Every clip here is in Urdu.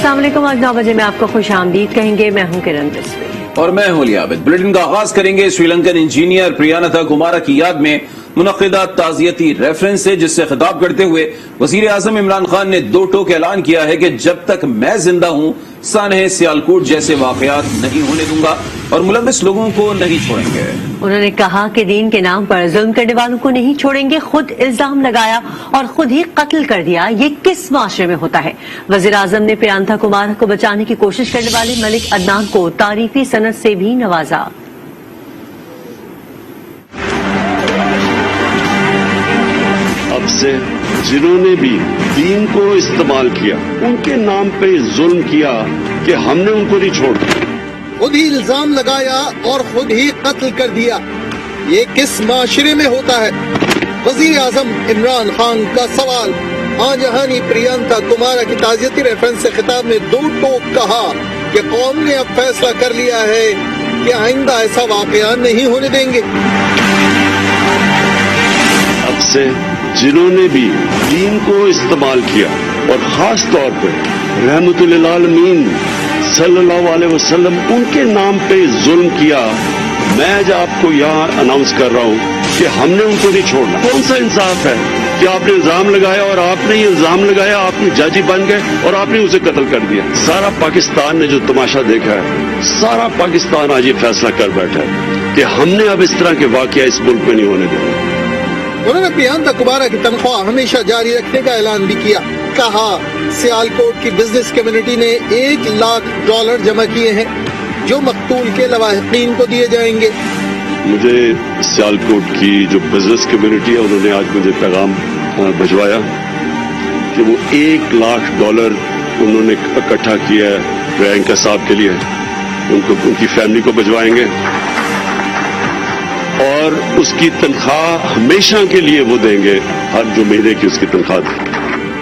السلام علیکم، آج 9 بجے میں آپ کو خوش آمدید کہیں گے. میں ہوں کرن دسوئی اور میں ہوں علی عابد. بلیٹن کا آغاز کریں گے سری لنکن انجینئر پریانتھا کمارا کی یاد میں منعقدہ تعزیتی ریفرنس سے، جس سے خطاب کرتے ہوئے وزیر اعظم عمران خان نے دو ٹوک اعلان کیا ہے کہ جب تک میں زندہ ہوں سانحہ سیالکوٹ جیسے واقعات نہیں ہونے دوں گا اور ملوث لوگوں کو نہیں چھوڑیں گے. انہوں نے کہا کہ دین کے نام پر ظلم کرنے والوں کو نہیں چھوڑیں گے. خود الزام لگایا اور خود ہی قتل کر دیا، یہ کس معاشرے میں ہوتا ہے؟ وزیر اعظم نے پریانتھا کمارا کو بچانے کی کوشش کرنے والے ملک عدنان کو تعریفی سند سے بھی نوازا. اب سے جنہوں نے بھی دین کو استعمال کیا، ان کے نام پہ ظلم کیا کہ ہم نے ان کو نہیں چھوڑا، خود ہی الزام لگایا اور خود ہی قتل کر دیا، یہ کس معاشرے میں ہوتا ہے؟ وزیر اعظم عمران خان کا سوال. آنجہانی پریانتھا کمارا کی تعزیتی ریفرنس سے خطاب میں دو ٹوک کہا کہ قوم نے اب فیصلہ کر لیا ہے کہ آئندہ ایسا واقعہ نہیں ہونے دیں گے. اب سے جنہوں نے بھی دین کو استعمال کیا اور خاص طور پہ رحمت للعالمین صلی اللہ علیہ وسلم ان کے نام پہ ظلم کیا، میں آج آپ کو یہاں اناؤنس کر رہا ہوں کہ ہم نے ان کو نہیں چھوڑنا. کون سا انصاف ہے کہ آپ نے الزام لگایا اور آپ نے یہ الزام لگایا، آپ نے جاجی بن گئے اور آپ نے اسے قتل کر دیا. سارا پاکستان نے جو تماشا دیکھا ہے، سارا پاکستان آج یہ فیصلہ کر بیٹھا ہے کہ ہم نے اب اس طرح کے واقعہ اس ملک میں نہیں ہونے دیں. انہوں نے پریانتھا کمارا کی تنخواہ ہمیشہ جاری رکھنے کا اعلان بھی کیا. کہا سیالکوٹ کی بزنس کمیونٹی نے $1,00,000 جمع کیے ہیں جو مقتول کے لواحقین کو دیے جائیں گے. مجھے سیالکوٹ کی جو بزنس کمیونٹی ہے انہوں نے آج مجھے پیغام بھجوایا کہ وہ $1,00,000 انہوں نے اکٹھا کیا ہے پرینکا صاحب کے لیے، ان کی فیملی کو بھجوائیں گے اور اس کی تنخواہ ہمیشہ کے لیے وہ دیں گے، ہر جو مہینے کی اس کی تنخواہ دیں.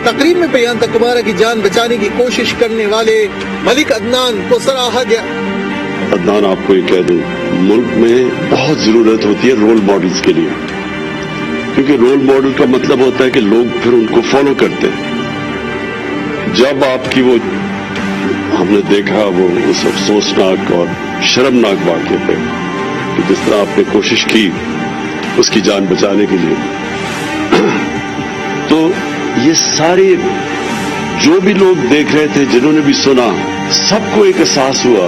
تقریب میں پریانتھا کمارا کی جان بچانے کی کوشش کرنے والے ملک عدنان کو سراہا گیا. عدنان، آپ کو یہ کہہ دوں، ملک میں بہت ضرورت ہوتی ہے رول ماڈلز کے لیے، کیونکہ رول ماڈل کا مطلب ہوتا ہے کہ لوگ پھر ان کو فالو کرتے ہیں. جب آپ کی وہ ہم نے دیکھا وہ اس افسوسناک اور شرمناک واقعے پہ کہ جس طرح آپ نے کوشش کی اس کی جان بچانے کے لیے، تو یہ سارے جو بھی لوگ دیکھ رہے تھے، جنہوں نے بھی سنا، سب کو ایک احساس ہوا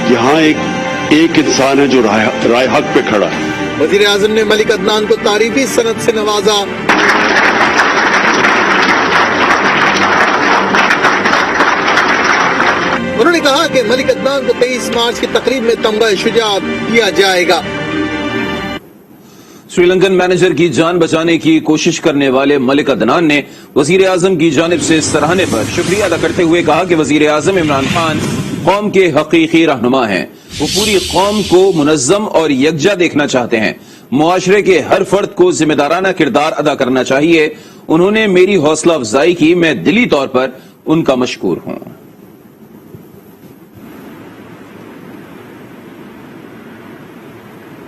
کہ ہاں ایک انسان ہے جو رائے حق پہ کھڑا ہے. وزیر اعظم نے ملک عدنان کو تعریفی سند سے نوازا. انہوں نے کہا کہ ملک عدنان کو 23 مارچ کی تقریب میں تمغہ شجاعت دیا جائے گا. سری لنکن مینیجر کی جان بچانے کی کوشش کرنے والے ملک عدنان نے وزیر اعظم کی جانب سے سراہنے پر شکریہ ادا کرتے ہوئے کہا کہ وزیر اعظم عمران خان قوم کے حقیقی رہنما ہیں. وہ پوری قوم کو منظم اور یکجا دیکھنا چاہتے ہیں. معاشرے کے ہر فرد کو ذمہ دارانہ کردار ادا کرنا چاہیے. انہوں نے میری حوصلہ افزائی کی، میں دلی طور پر ان کا مشکور ہوں.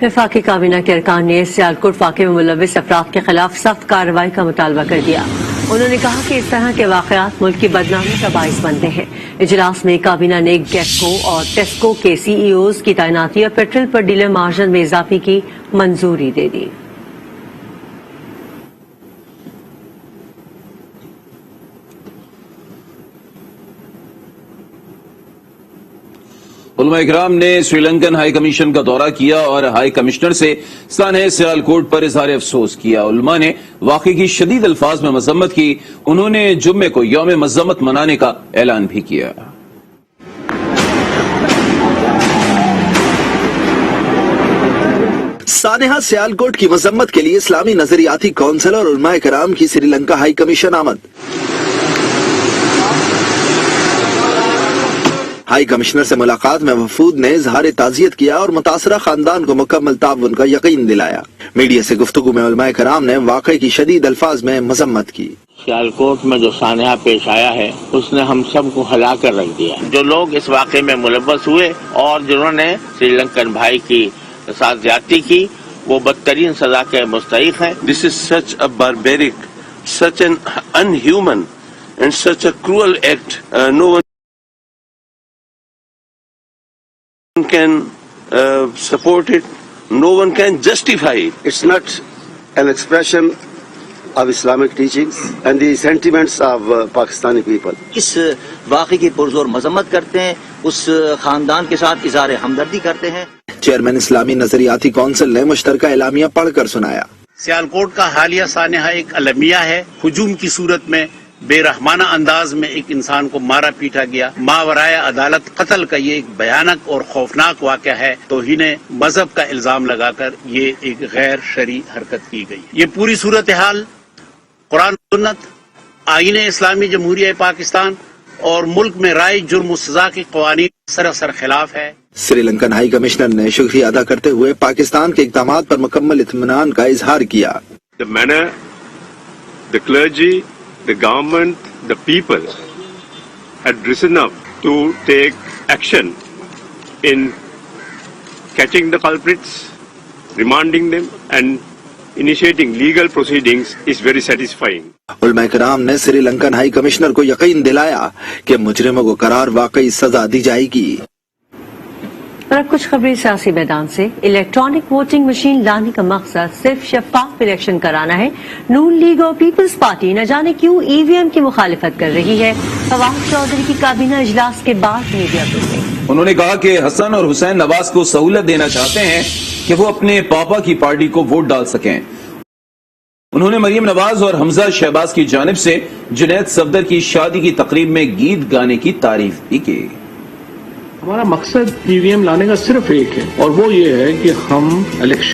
وفاقی کابینہ کے ارکان نے سیالکوٹ واقعے میں ملوث افراد کے خلاف سخت کارروائی کا مطالبہ کر دیا. انہوں نے کہا کہ اس طرح کے واقعات ملک کی بدنامی کا باعث بنتے ہیں. اجلاس میں کابینہ نے گیٹکو اور ٹیسکو کے CEOs کی تعیناتی اور پیٹرول پر ڈیلر مارجن میں اضافے کی منظوری دے دی. علماء اکرام نے سری لنکن ہائی کمیشن کا دورہ کیا اور ہائی کمشنر سے سانحہ سیالکوٹ پر اظہار افسوس کیا. علماء نے واقعے کی شدید الفاظ میں مذمت کی. انہوں نے جمعے کو یوم مذمت منانے کا اعلان بھی کیا. سانحہ سیالکوٹ کی مذمت کے لیے اسلامی نظریاتی کونسل اور علماء کرام کی سری لنکا ہائی کمیشن آمد. ہائی کمشنر سے ملاقات میں وفود نے اظہار تعزیت کیا اور متاثرہ خاندان کو مکمل تعاون کا یقین دلایا. میڈیا سے گفتگو میں علماء کرام نے واقعے کی شدید الفاظ میں مذمت کی. سیالکوٹ میں جو سانحہ پیش آیا ہے اس نے ہم سب کو ہلا کر رکھ دیا. جو لوگ اس واقعے میں ملوث ہوئے اور جنہوں نے سری لنکن بھائی کی ساتھ زیادتی کی وہ بدترین سزا کے مستحق ہیں. This is such a barbaric, such an unhuman and such a cruel act, no one can support it, no one can justify it. It's not an expression of Islamic teachings and the sentiments of Pakistani people. اس واقعے کی پرزور مذمت کرتے ہیں، اس خاندان کے ساتھ اظہار ہمدردی کرتے ہیں۔ چیئرمین اسلامی نظریاتی کونسل نے مشترکہ اعلامیہ پڑھ کر سنایا۔ سیالکوٹ کا حالیہ سانحہ ایک المیہ ہے۔ ہجوم کی صورت میں بے رحمانہ انداز میں ایک انسان کو مارا پیٹا گیا، ماورائے عدالت قتل کا یہ ایک بھیانک اور خوفناک واقعہ ہے۔ توہین مذہب کا الزام لگا کر یہ ایک غیر شرعی حرکت کی گئی۔ یہ پوری صورتحال قرآن سنت، آئین اسلامی جمہوریہ پاکستان اور ملک میں رائج جرم و سزا کے قوانین سراسر خلاف ہے۔ سری لنکن ہائی کمشنر نے شکریہ ادا کرتے ہوئے پاکستان کے اقدامات پر مکمل اطمینان کا اظہار کیا۔ The manner, the clergy, the government, the people had risen up to take action in catching the culprits, remanding them and initiating legal proceedings is very satisfying. علماء کرام نے سری لنکن ہائی کمشنر کو یقین دلایا کہ مجرموں کو قرار واقعی سزا دی جائے گی۔ اور اب کچھ خبریں سیاسی میدان سے۔ الیکٹرانک ووٹنگ مشین لانے کا مقصد صرف شفاف الیکشن کرانا ہے۔ نون لیگ اور پیپلز پارٹی نہ جانے کیوں ای وی ایم کی مخالفت کر رہی ہے۔ فواد چودھری کی کابینہ اجلاس کے بعد میڈیا کو انہوں نے کہا کہ حسن اور حسین نواز کو سہولت دینا چاہتے ہیں کہ وہ اپنے پاپا کی پارٹی کو ووٹ ڈال سکیں۔ انہوں نے مریم نواز اور حمزہ شہباز کی جانب سے جنید صفدر کی شادی کی تقریب میں گیت گانے کی تعریف بھی کی۔ ہمارا مقصد ای وی ایم لانے کا صرف ایک ہے، اور وہ یہ ہے کہ ہم الیکشن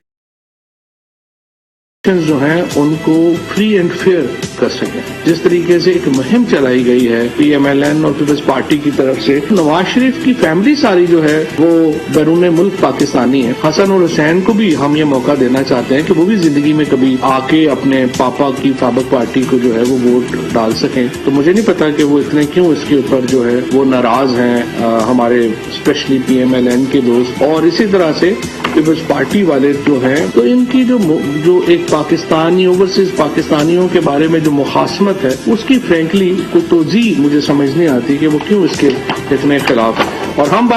جو ہیں ان کو فری اینڈ فیئر کر سکیں۔ جس طریقے سے ایک مہم چلائی گئی ہے پی ایم ایل این اور پیپلز پارٹی کی طرف سے، نواز شریف کی فیملی ساری جو ہے وہ بیرون ملک پاکستانی ہے۔ حسن اور حسین کو بھی ہم یہ موقع دینا چاہتے ہیں کہ وہ بھی زندگی میں کبھی آ کے اپنے پاپا کی سابق پارٹی کو جو ہے وہ ووٹ ڈال سکیں۔ تو مجھے نہیں پتا کہ وہ اتنے کیوں اس کے اوپر جو ہے وہ ناراض ہیں، ہمارے especially P M L N کے دوست اور اسی طرح سے پیپلز پارٹی والے جو ہیں۔ تو ان کی جو ایک پاکستانی اوورسیز پاکستانیوں کے بارے میں جو مخاصمت ہے، اس کی فرینکلی کوئی توضیح مجھے سمجھ نہیں آتی کہ وہ کیوں اس کے اتنے خلاف ہے۔ اور ہم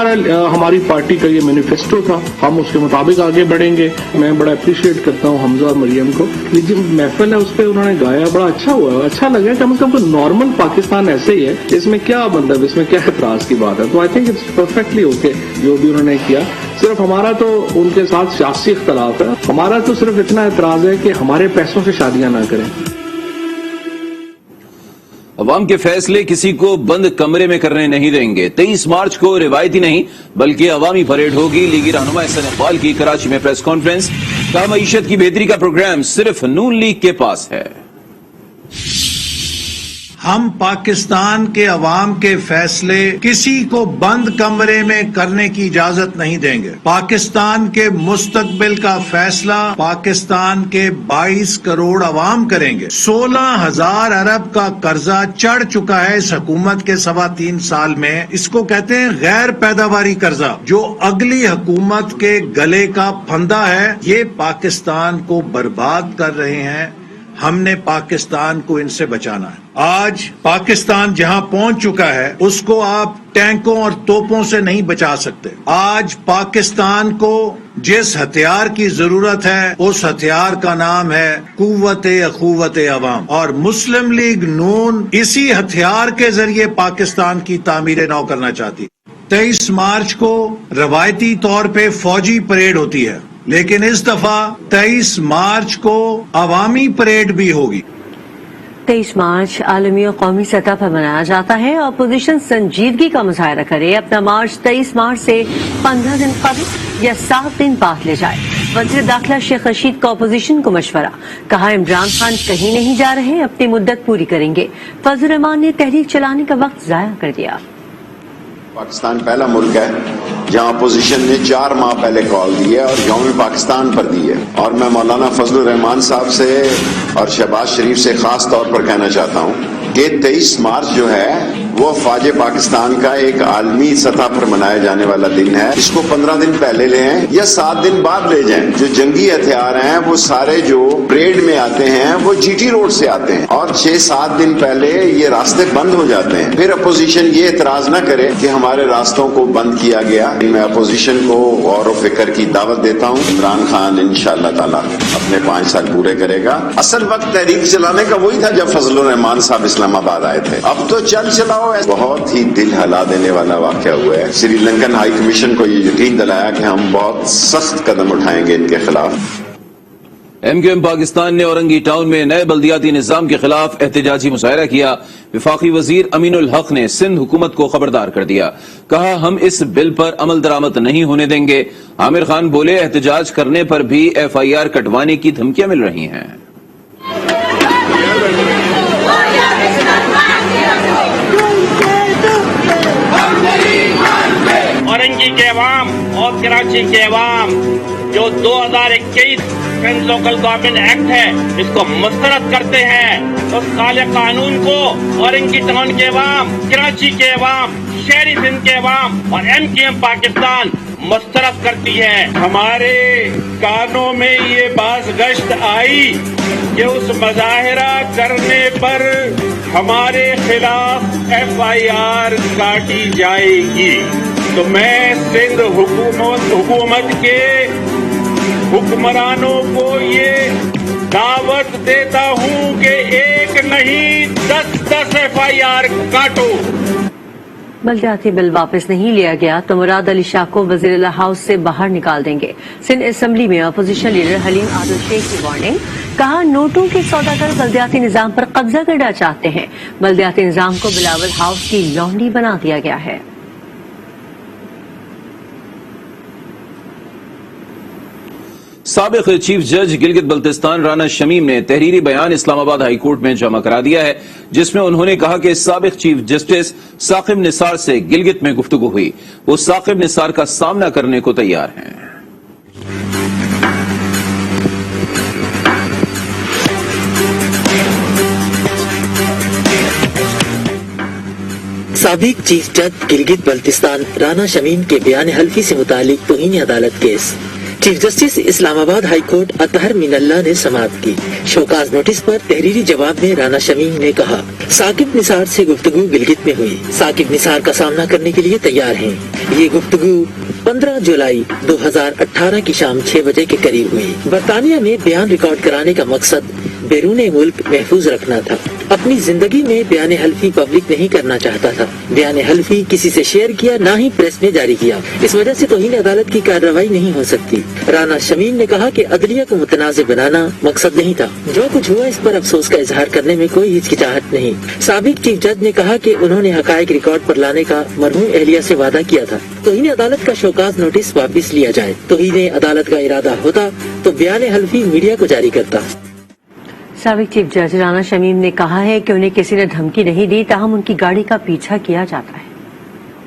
ہماری پارٹی کا یہ مینیفیسٹو تھا، ہم اس کے مطابق آگے بڑھیں گے۔ میں بڑا اپریشیٹ کرتا ہوں حمزہ اور مریم کو، یہ جو محفل ہے اس پہ انہوں نے گایا بڑا اچھا ہوا، اچھا لگا کہ مطلب نارمل پاکستان ایسے ہی ہے، اس میں کیا مطلب، اس میں کیا اعتراض کی بات ہے۔ تو I think it's perfectly okay جو بھی انہوں نے کیا۔ صرف ہمارا تو ان کے ساتھ سیاسی اختلاف ہے، ہمارا تو صرف اتنا اعتراض ہے کہ ہمارے پیسوں سے شادیاں نہ کریں۔ عوام کے فیصلے کسی کو بند کمرے میں کرنے نہیں دیں گے۔ 23 مارچ کو روایتی نہیں بلکہ عوامی پریڈ ہوگی۔ لیگی رہنما احسن اقبال کی کراچی میں پریس کانفرنس۔ کہا معیشت کی بہتری کا پروگرام صرف نون لیگ کے پاس ہے۔ ہم پاکستان کے عوام کے فیصلے کسی کو بند کمرے میں کرنے کی اجازت نہیں دیں گے۔ پاکستان کے مستقبل کا فیصلہ پاکستان کے 22 کروڑ عوام کریں گے۔ 16,000 ارب کا قرضہ چڑھ چکا ہے اس حکومت کے 3.25 سال میں۔ اس کو کہتے ہیں غیر پیداواری قرضہ، جو اگلی حکومت کے گلے کا پھندا ہے۔ یہ پاکستان کو برباد کر رہے ہیں۔ ہم نے پاکستان کو ان سے بچانا ہے۔ آج پاکستان جہاں پہنچ چکا ہے اس کو آپ ٹینکوں اور توپوں سے نہیں بچا سکتے۔ آج پاکستان کو جس ہتھیار کی ضرورت ہے اس ہتھیار کا نام ہے قوت اخوت عوام، اور مسلم لیگ نون اسی ہتھیار کے ذریعے پاکستان کی تعمیر نو کرنا چاہتی۔ 23 مارچ کو روایتی طور پہ فوجی پریڈ ہوتی ہے، لیکن اس دفعہ 23 مارچ کو عوامی پریڈ بھی ہوگی۔ 23 مارچ عالمی اور قومی سطح پر منایا جاتا ہے۔ اپوزیشن سنجیدگی کا مظاہرہ کرے، اپنا مارچ 23 مارچ سے 15 دن قبل یا 7 دن بعد لے جائے۔ وزیر داخلہ شیخ رشید کا اپوزیشن کو مشورہ، کہا عمران خان کہیں نہیں جا رہے، اپنی مدت پوری کریں گے۔ فضل الرحمان نے تحریک چلانے کا وقت ضائع کر دیا۔ پاکستان پہلا ملک ہے جہاں اپوزیشن نے 4 ماہ پہلے کال دی ہے اور یوم پاکستان پر دی ہے، اور میں مولانا فضل الرحمان صاحب سے اور شہباز شریف سے خاص طور پر کہنا چاہتا ہوں کہ 23 مارچ جو ہے وہ افواج پاکستان کا ایک عالمی سطح پر منائے جانے والا دن ہے. اس کو 15 دن پہلے لے آئیں یا 7 دن بعد لے جائیں. جو جنگی ہتھیار ہیں وہ سارے جو پریڈ میں آتے ہیں وہ جی ٹی روڈ سے آتے ہیں اور 6-7 دن پہلے یہ راستے بند ہو جاتے ہیں. پھر اپوزیشن یہ اعتراض نہ کرے کہ ہمارے راستوں کو بند کیا گیا. میں اپوزیشن کو غور و فکر کی دعوت دیتا ہوں. عمران خان انشاءاللہ تعالی اپنے 5 سال پورے کرے گا. اصل وقت تحریک چلانے کا وہی تھا جب فضل الرحمان صاحب اسلام آباد آئے تھے. اب تو چلاؤ. بہت ہی دل ہلا دینے والا واقعہ ہوا ہے. سری لنکن ہائی کمیشن کو یہ یقین دلایا کہ ہم بہت سخت قدم اٹھائیں گے ان کے خلاف. ایم کیو ایم پاکستان نے اورنگی ٹاؤن میں نئے بلدیاتی نظام کے خلاف احتجاجی مظاہرہ کیا. وفاقی وزیر امین الحق نے سندھ حکومت کو خبردار کر دیا. کہا ہم اس بل پر عمل درآمد نہیں ہونے دیں گے. عامر خان بولے احتجاج کرنے پر بھی ایف آئی آر کٹوانے کی دھمکیاں مل رہی ہیں. اورنگی کے عوام اور کراچی کے عوام جو 2021 لوکل گورنمنٹ ایکٹ ہے اس کو مسترد کرتے ہیں. اس کالے قانون کو اورنگی ٹاؤن کے عوام، کراچی کے عوام، شہری سندھ کے عوام اور ایم کیو ایم پاکستان مسترد کرتی ہے. ہمارے کانوں میں یہ باز گشت آئی کہ اس مظاہرہ کرنے پر ہمارے خلاف ایف آئی آر کاٹی جائے گی. تو میں سندھ حکومت کے حکمرانوں کو یہ دعوت دیتا ہوں کہ ایک نہیں 10 ایف آئی آر کاٹو. بلدیاتی بل واپس نہیں لیا گیا تو مراد علی شاہ کو وزیر اعلیٰ ہاؤس سے باہر نکال دیں گے. سندھ اسمبلی میں اپوزیشن لیڈر حلیم عادل شیخ کی وارننگ. کہا نوٹوں کے سوداگر بلدیاتی نظام پر قبضہ کرنا چاہتے ہیں. بلدیاتی نظام کو بلاول ہاؤس کی لونڈی بنا دیا گیا ہے. سابق چیف جج گلگت بلتستان رانا شمیم نے تحریری بیان اسلام آباد ہائی کورٹ میں جمع کرا دیا ہے جس میں انہوں نے کہا کہ سابق چیف جسٹس ثاقب نثار سے گلگت میں گفتگو ہوئی. وہ ثاقب نثار کا سامنا کرنے کو تیار ہیں. سابق چیف جج گلگت بلتستان رانا شمیم کے بیان حلفی سے متعلق توہین عدالت کیس. چیف جسٹس اسلام آباد ہائی کورٹ اطہر مین اللہ نے سماعت کی. شوکاز نوٹس پر تحریری جواب میں رانا شمیم نے کہا ثاقب نثار سے گفتگو گلگت میں ہوئی. ثاقب نثار کا سامنا کرنے کے لیے تیار ہیں. یہ گفتگو 15 جولائی 2018 کی شام 6 بجے کے قریب ہوئی. برطانیہ میں بیان ریکارڈ کرانے کا مقصد بیرون ملک محفوظ رکھنا تھا. اپنی زندگی میں بیان حلفی پبلک نہیں کرنا چاہتا تھا. بیان حلفی کسی سے شیئر کیا نہ ہی پریس میں جاری کیا. اس وجہ سے توہین عدالت کی کارروائی نہیں ہو سکتی. رانا شمیم نے کہا کہ عدلیہ کو متنازع بنانا مقصد نہیں تھا. جو کچھ ہوا اس پر افسوس کا اظہار کرنے میں کوئی ہچکچاہٹ نہیں. سابق چیف جج نے کہا کہ انہوں نے حقائق ریکارڈ پر لانے کا مرحوم اہلیہ سے وعدہ کیا تھا. توہین عدالت کا شوکاز نوٹس واپس لیا جائے. توہین عدالت کا ارادہ ہوتا تو بیان حلفی میڈیا کو جاری کرتا. سابق چیف جج رانا شمیم نے کہا ہے کہ انہیں کسی نے دھمکی نہیں دی تاہم ان کی گاڑی کا پیچھا کیا جاتا ہے.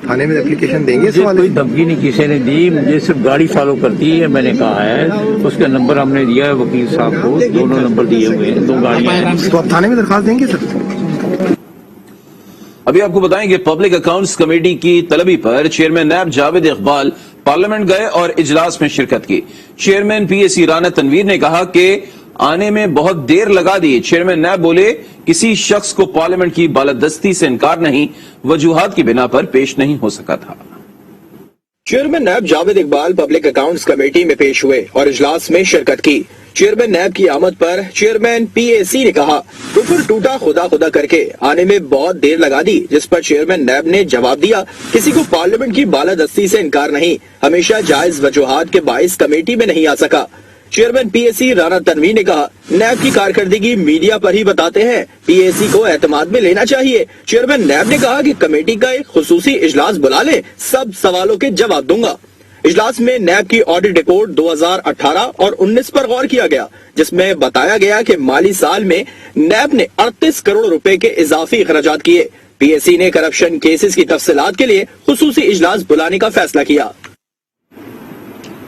تھانے میں اپلیکیشن دیں گے؟ کوئی دھمکی نہیں کسی نے دی. مجھے صرف گاڑی فالو کرتی ہے. میں نے کہا ہے اس کا نمبر ہم نے دیا ہے وکیل صاحب کو. دونوں نمبر دیے ہوئے ہیں. 2 گاڑیاں ہیں. تو آپ تھانے میں درخواست دیں گے سر؟ ابھی آپ کو بتائیں کہ پبلک اکاؤنٹس کمیٹی کی طلبی پر chairman NAB Javed Iqbal parliament گئے اور اجلاس میں شرکت کی. Chairman P A C Rana Tanveer نے کہا کہ آنے میں بہت دیر لگا دی. چیئرمین نیب بولے کسی شخص کو پارلیمنٹ کی بالادستی سے انکار نہیں، وجوہات کی بنا پر پیش نہیں ہو سکا تھا. Chairman NAB Javed Iqbal public accounts committee میں پیش ہوئے اور اجلاس میں شرکت کی. چیئرمین نیب کی آمد پر چیئرمین پی اے سی نے کہا کفر ٹوٹا خدا خدا کر کے آنے میں بہت دیر لگا دی، جس پر چیئرمین نیب نے جواب دیا کسی کو پارلیمنٹ کی بالادستی سے انکار نہیں، ہمیشہ جائز وجوہات کے باعث کمیٹی میں نہیں آ سکا. Chairman P A C Rana Tanveer نے کہا نیب کی کارکردگی میڈیا پر ہی بتاتے ہیں، پی اے سی کو اعتماد میں لینا چاہیے. چیئرمین نیب نے کہا کہ کمیٹی کا ایک خصوصی اجلاس بلا لیں، سب سوالوں کے جواب دوں گا. اجلاس میں نیب کی آڈٹ رپورٹ 2018 اور 19 پر غور کیا گیا، جس میں بتایا گیا کہ مالی سال میں نیب نے 38 کروڑ روپے کے اضافی اخراجات کیے. پی اے سی نے کرپشن کیسز کی تفصیلات کے لیے خصوصی اجلاس بلانے کا فیصلہ کیا.